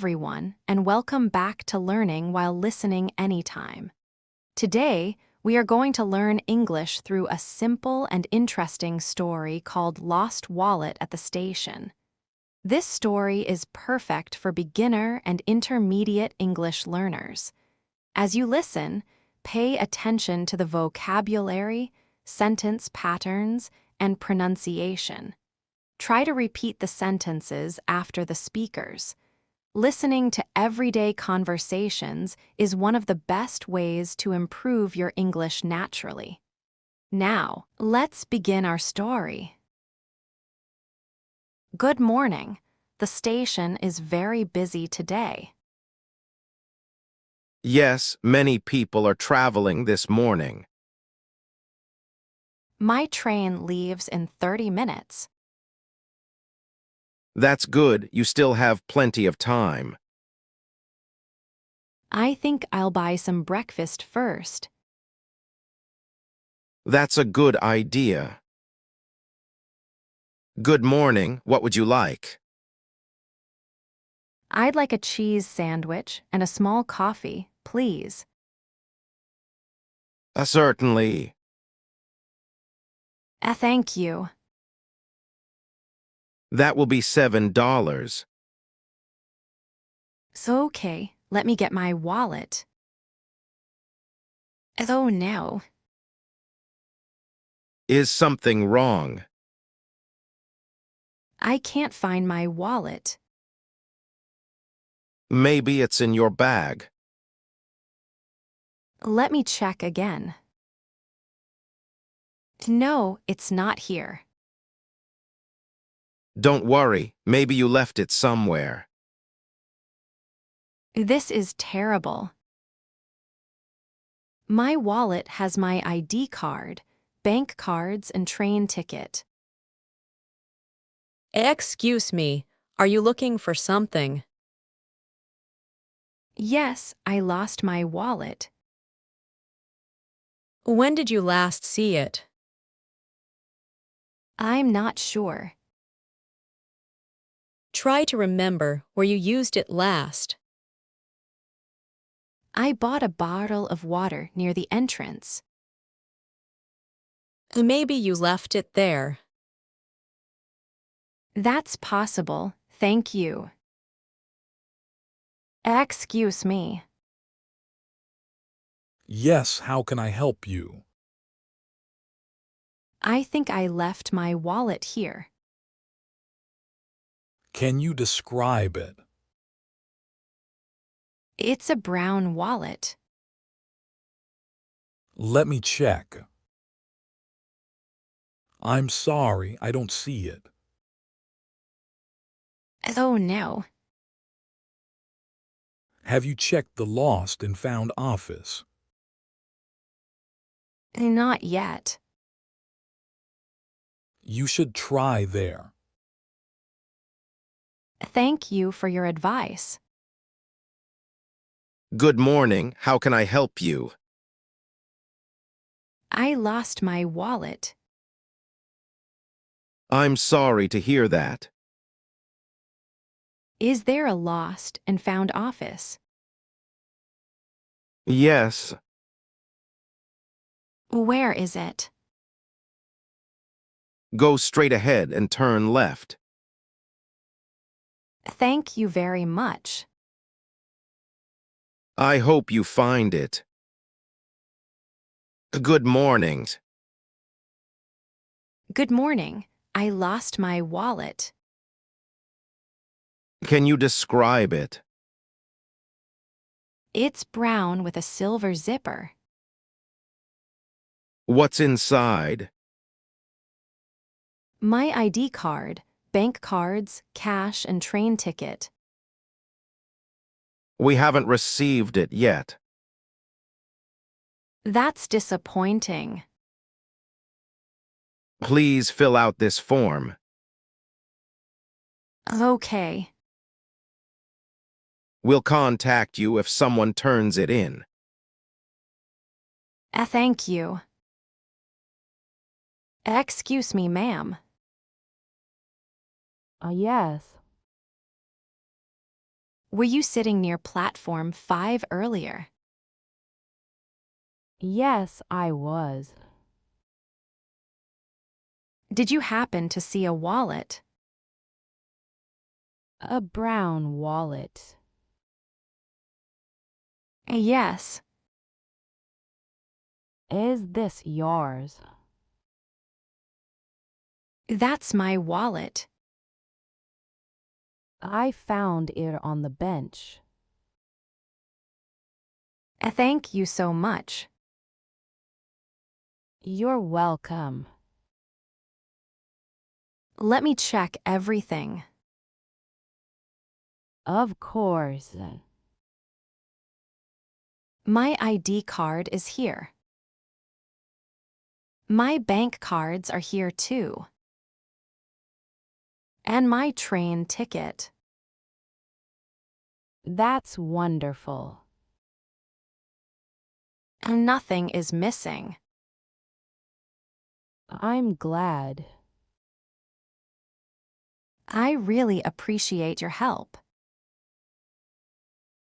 everyone, and welcome back to Learning While Listening Anytime. Today, we are going to learn English through a simple and interesting story called Lost Wallet at the Station. This story is perfect for beginner and intermediate English learners. As you listen, pay attention to the vocabulary, sentence patterns, and pronunciation. Try to repeat the sentences after the speakers. Listening to everyday conversations is one of the best ways to improve your English naturally. Now, let's begin our story. Good morning. The station is very busy today. Yes, many people are traveling this morning. My train leaves in 30 minutes. That's good, you still have plenty of time. I think I'll buy some breakfast first. That's a good idea. Good morning, what would you like? I'd like a cheese sandwich and a small coffee, please. Certainly. Thank you. That will be $7. So okay, let me get my wallet. Oh no. Is something wrong? I can't find my wallet. Maybe it's in your bag. Let me check again. No, it's not here. Don't worry, maybe you left it somewhere. This is terrible. My wallet has my ID card, bank cards, and train ticket. Excuse me, are you looking for something? Yes, I lost my wallet. When did you last see it? I'm not sure. Try to remember where you used it last. I bought a bottle of water near the entrance. Maybe you left it there. That's possible, thank you. Excuse me. Yes, how can I help you? I think I left my wallet here. Can you describe it? It's a brown wallet. Let me check. I'm sorry, I don't see it. Oh no. Have you checked the Lost and Found office? Not yet. You should try there. Thank you for your advice. Good morning, how can I help you? I lost my wallet. I'm sorry to hear that. Is there a lost and found office? Yes, Where is it? go straight ahead and turn left. Thank you very much. I hope you find it. Good morning. Good morning. I lost my wallet. Can you describe it? It's brown with a silver zipper. What's inside? My ID card, bank cards, cash, and train ticket. We haven't received it yet. That's disappointing. Please fill out this form. Okay. We'll contact you if someone turns it in. Thank you. Excuse me, ma'am. Yes. Were you sitting near platform 5 earlier? Yes, I was. Did you happen to see a wallet? A brown wallet. Yes. Is this yours? That's my wallet. I found it on the bench. Thank you so much. You're welcome. Let me check everything. Of course. My ID card is here. My bank cards are here too. And my train ticket. That's wonderful. And nothing is missing. I'm glad. I really appreciate your help.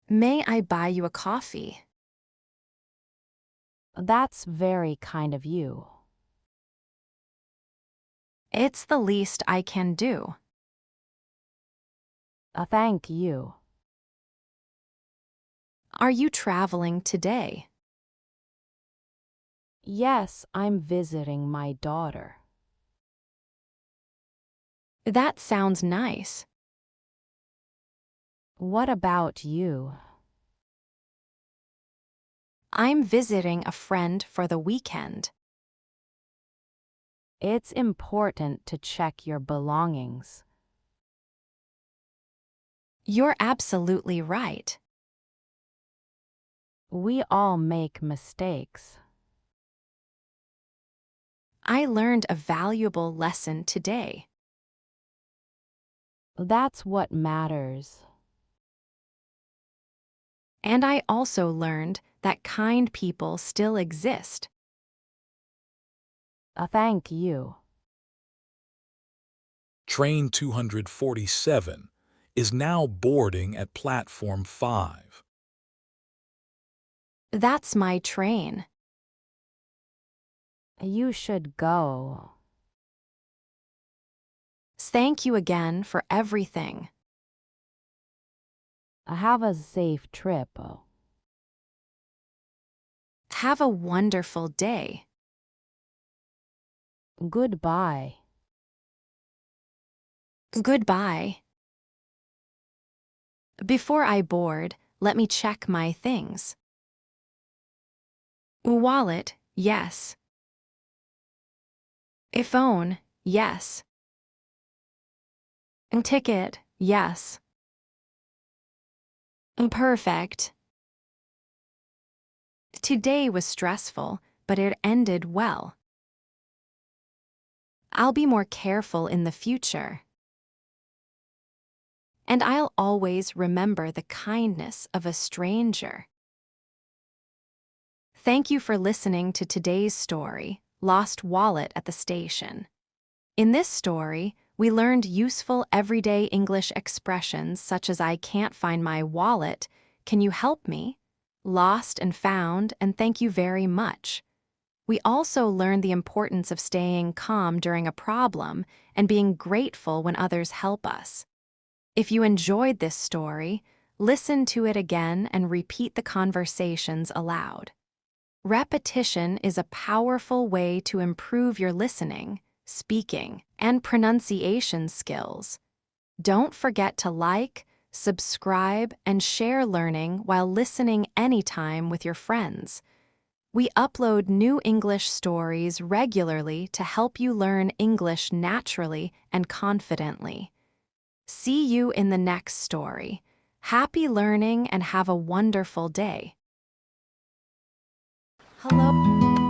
May I buy you a coffee? That's very kind of you. It's the least I can do. Thank you. Are you traveling today? Yes, I'm visiting my daughter. That sounds nice. What about you? I'm visiting a friend for the weekend. It's important to check your belongings. You're absolutely right. We all make mistakes. I learned a valuable lesson today. That's what matters. And I also learned that kind people still exist. Thank you. Train 247 is now boarding at platform 5. That's my train. You should go. Thank you again for everything. Have a safe trip. Have a wonderful day. Goodbye. Goodbye. Before I board, let me check my things. Wallet, yes. Phone, yes. Ticket, yes. Perfect. Today was stressful, but it ended well. I'll be more careful in the future. And I'll always remember the kindness of a stranger. Thank you for listening to today's story, Lost Wallet at the Station. In this story, we learned useful everyday English expressions such as I can't find my wallet, can you help me, lost and found, and thank you very much. We also learned the importance of staying calm during a problem and being grateful when others help us. If you enjoyed this story, listen to it again and repeat the conversations aloud. Repetition is a powerful way to improve your listening, speaking, and pronunciation skills. Don't forget to like, subscribe, and share learning while listening anytime with your friends. We upload new English stories regularly to help you learn English naturally and confidently. See you in the next story. Happy learning and have a wonderful day. Hello.